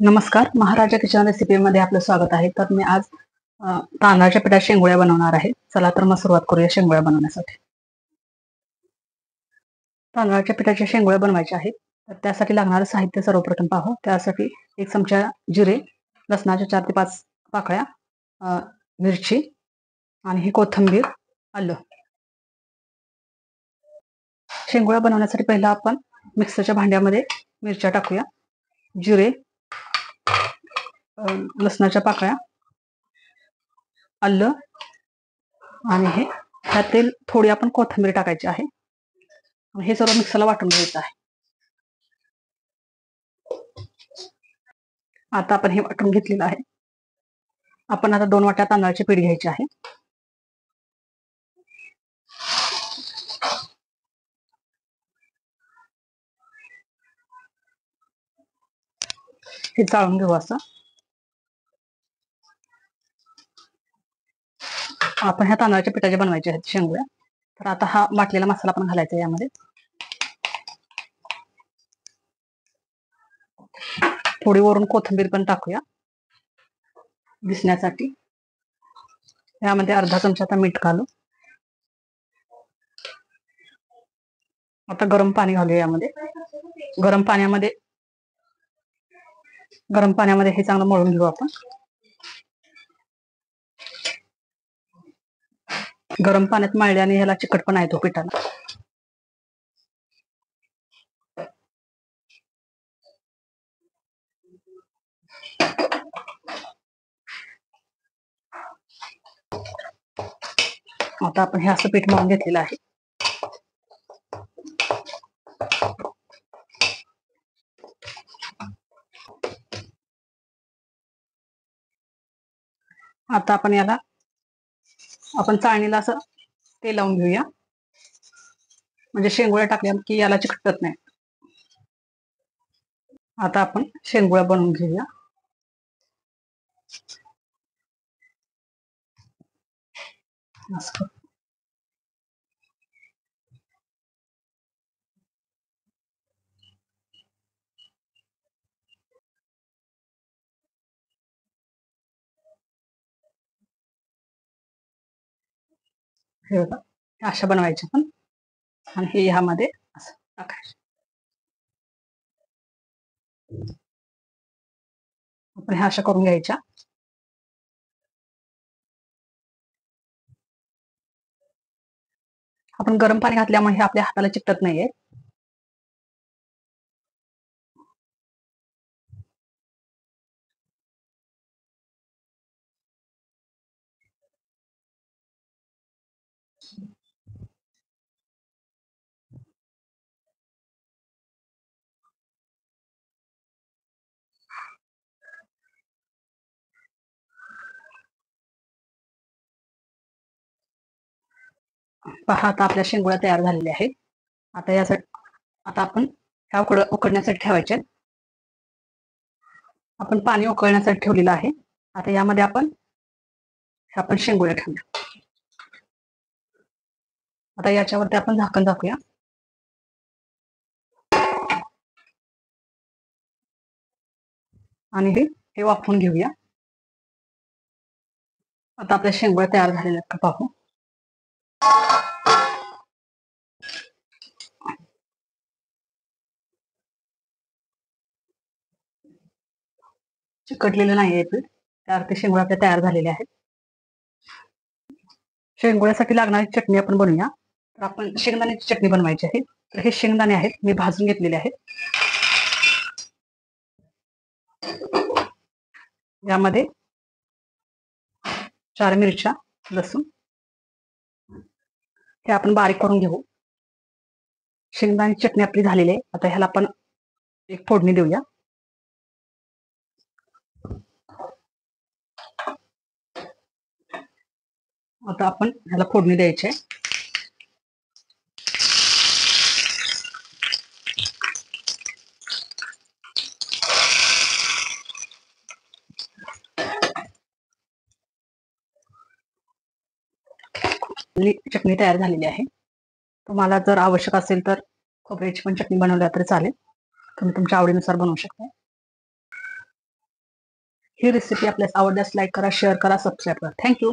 नमस्कार, महाराजा किचन रेसिपीमध्ये आपलं स्वागत आहे. तर मी आज तांदळाच्या पिठात शेंगोळ्या बनवणार आहे. चला तर मग सुरुवात करूया शेंगोळ्या बनवण्यासाठी. तांदळाच्या पिठाच्या शेंगोळ्या बनवायच्या आहेत. तर त्यासाठी लागणारं साहित्य सर्वप्रथम पाहू. त्यासाठी 1 चमचा जिरे, लसणाच्या 4 ते 5 पाकळ्या, मिरची आणि ही कोथिंबीर, आलं. शेंगोळ्या बनवण्यासाठी पहिला आपण मिक्सरच्या भांड्यामध्ये मिरच्या टाकूया, जिरे, लसणाच्या पाकळ्या, आलं आणि ह्यातील थोडी आपण कोथिंबीर टाकायची आहे. हे सर्व मिक्सरला वाटून घ्यायचं आहे. आता आपण हे वाटून घेतलेलं आहे. आपण आता 2 वाट्या तांदळाचे पीठ घ्यायचे आहे. हे चाळून घेऊ असं. आपण ह्या तांदळाच्या पिठाचे बनवायचे आहेत शेंगोळ्या. तर आता हा वाटलेला मसाला आपण घालायचा यामध्ये. थोडी वरून कोथिंबीर पण टाकूया दिसण्यासाठी. यामध्ये अर्धा चमचा आता मीठ घालू. आता गरम पाणी घालूया यामध्ये. गरम पाण्यामध्ये हे चांगलं मळून घेऊ आपण. गरम पाण्यात मळल्याने ह्याला चिकटपणा येतो पिठाला. आता आपण हे असं पीठ मळून घेतलेलं आहे. आता आपण चाळणीला असं तेल लावून घेऊया, म्हणजे शेंगोळ्या टाकल्या की याला चिकटत नाही. आता आपण शेंगोळ्या बनवून घेऊया. हे बघा, अशा बनवायच्या पण, आणि हे ह्यामध्ये असं टाकायचं. आपण ह्या अशा करून घ्यायच्या. आपण गरम पाणी घातल्यामुळे हे आपल्या हाताला चिकटत नाहीये. पहा, आता आपल्या शेंगोळ्या तयार झालेल्या आहेत. आता आपण ह्या उकडण्यासाठी ठेवायचे. आपण पाणी उकळण्यासाठी ठेवलेलं आहे. आता यामध्ये आपण शेंगोळ्या ठेवूया. आता याच्यावरती आपण झाकण टाकूया आणि हे वाफवून घेऊया. आता आपल्या शेंगोळ्या तयार झालेल्या आहेत का पाहू. चिकटलेलं नाहीये पीठ, त्या अर्थी शेंगोळ्या आपल्या तयार झालेल्या आहेत. शेंगोळ्यासाठी लागणारी चटणी आपण बनवूया. तर आपण शेंगदाण्याची चटणी बनवायची आहे. तर हे शेंगदाणे आहेत, मी भाजून घेतलेले आहेत. यामध्ये 4 मिरच्या, लसूण हे आपण बारीक करून घेऊ. शेंगदाणे चटणी आपली झालेली आहे. आता ह्याला आपण एक फोडणी देऊया. आता आपण ह्याला फोडणी द्यायची आहे. चटणी तयार झालेली आहे. तुम्हाला जर आवश्यक असेल तर खोबऱ्याची पण चटणी बनवल्या तरी चालेल. तुम्ही तुमच्या आवडीनुसार बनवू शकता. ही रेसिपी आपल्यास आवडल्यास लाईक करा, शेअर करा, सबस्क्राईब करा. थँक्यू.